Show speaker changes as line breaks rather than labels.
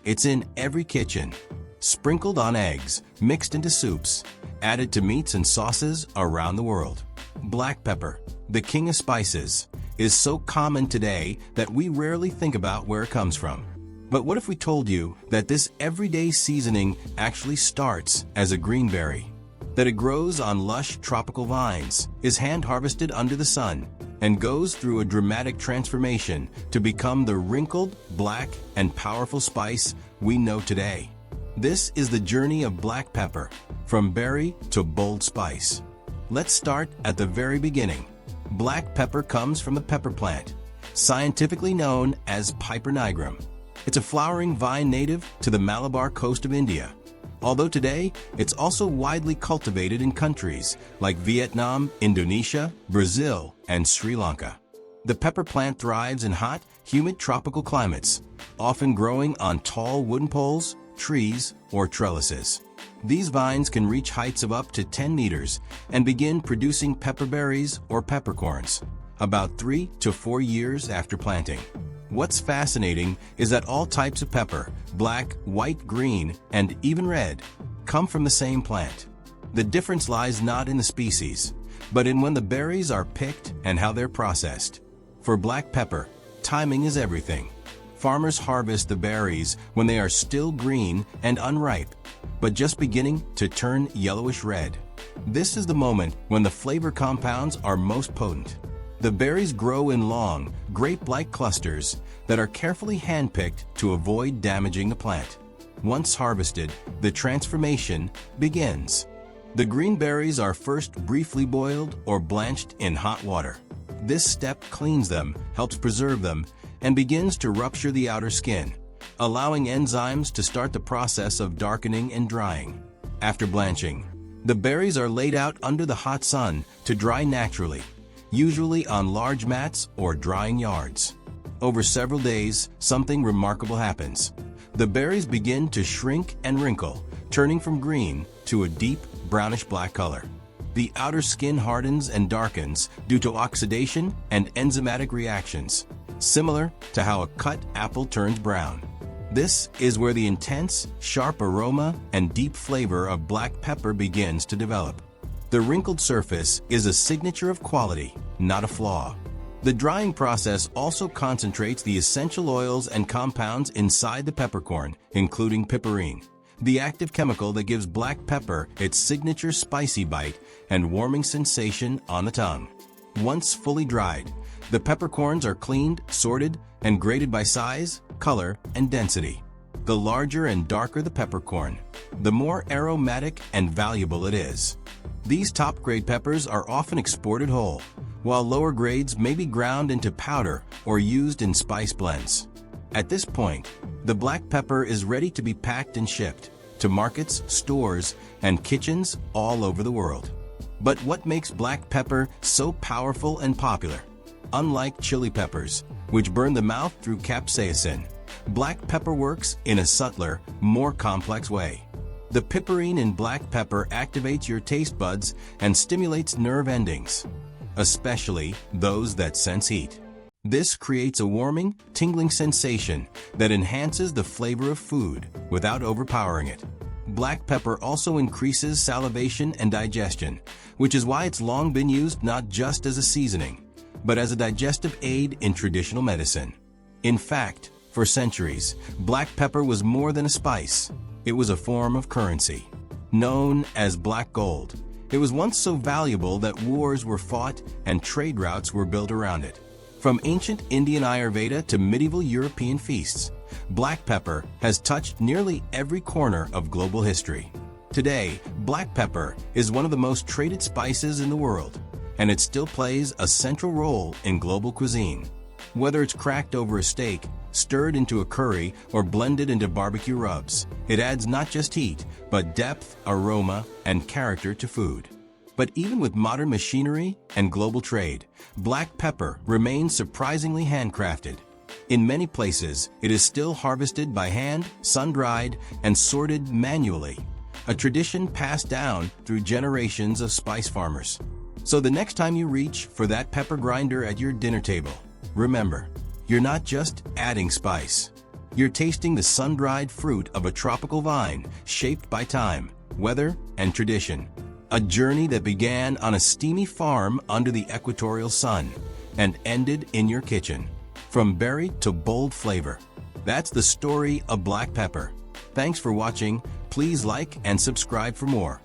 It's in every kitchen, sprinkled on eggs, mixed into soups, added to meats and sauces around the world. Black pepper, the king of spices, is so common today that we rarely think about where it comes from. But what if we told you that this everyday seasoning actually starts as a green berry? That it grows on lush tropical vines, is hand-harvested under the sun, and goes through a dramatic transformation to become the wrinkled, black, and powerful spice we know today. This is the journey of black pepper, from berry to bold spice. Let's start at the very beginning. Black pepper comes from the pepper plant, scientifically known as Piper nigrum. It's a flowering vine native to the Malabar coast of India, although today it's also widely cultivated in countries like Vietnam, Indonesia, Brazil, and Sri Lanka. The pepper plant thrives in hot, humid tropical climates, often growing on tall wooden poles, trees, or trellises. These vines can reach heights of up to 10 meters and begin producing pepper berries or peppercorns about 3 to 4 years after planting. What's fascinating is that all types of pepper, black, white, green, and even red, come from the same plant. The difference lies not in the species, but in when the berries are picked and how they're processed. For black pepper, timing is everything. Farmers harvest the berries when they are still green and unripe, but just beginning to turn yellowish red. This is the moment when the flavor compounds are most potent. The berries grow in long, grape-like clusters that are carefully handpicked to avoid damaging the plant. Once harvested, the transformation begins. The green berries are first briefly boiled or blanched in hot water. This step cleans them, helps preserve them, and begins to rupture the outer skin, allowing enzymes to start the process of darkening and drying. After blanching, the berries are laid out under the hot sun to dry naturally, usually on large mats or drying yards. Over several days, something remarkable happens. The berries begin to shrink and wrinkle, turning from green to a deep brownish-black color. The outer skin hardens and darkens due to oxidation and enzymatic reactions, similar to how a cut apple turns brown. This is where the intense, sharp aroma and deep flavor of black pepper begins to develop. The wrinkled surface is a signature of quality, not a flaw. The drying process also concentrates the essential oils and compounds inside the peppercorn, including piperine, the active chemical that gives black pepper its signature spicy bite and warming sensation on the tongue. Once fully dried, the peppercorns are cleaned, sorted, and graded by size, color, and density. The larger and darker the peppercorn, the more aromatic and valuable it is. These top-grade peppers are often exported whole, while lower grades may be ground into powder or used in spice blends. At this point, the black pepper is ready to be packed and shipped to markets, stores, and kitchens all over the world. But what makes black pepper so powerful and popular? Unlike chili peppers, which burn the mouth through capsaicin, black pepper works in a subtler, more complex way. The piperine in black pepper activates your taste buds and stimulates nerve endings, especially those that sense heat. This creates a warming, tingling sensation that enhances the flavor of food without overpowering it. Black pepper also increases salivation and digestion, which is why it's long been used not just as a seasoning, but as a digestive aid in traditional medicine. In fact, for centuries, black pepper was more than a spice. It was a form of currency. Known as black gold, it was once so valuable that wars were fought and trade routes were built around it. From ancient Indian Ayurveda to medieval European feasts, black pepper has touched nearly every corner of global history. Today, black pepper is one of the most traded spices in the world, and it still plays a central role in global cuisine. Whether it's cracked over a steak, stirred into a curry, or blended into barbecue rubs, it adds not just heat, but depth, aroma, and character to food. But even with modern machinery and global trade, black pepper remains surprisingly handcrafted. In many places, it is still harvested by hand, sun-dried, and sorted manually, a tradition passed down through generations of spice farmers. So the next time you reach for that pepper grinder at your dinner table, remember, you're not just adding spice. You're tasting the sun-dried fruit of a tropical vine shaped by time, weather, and tradition. A journey that began on a steamy farm under the equatorial sun and ended in your kitchen. From berry to bold flavor. That's the story of black pepper. Thanks for watching. Please like and subscribe for more.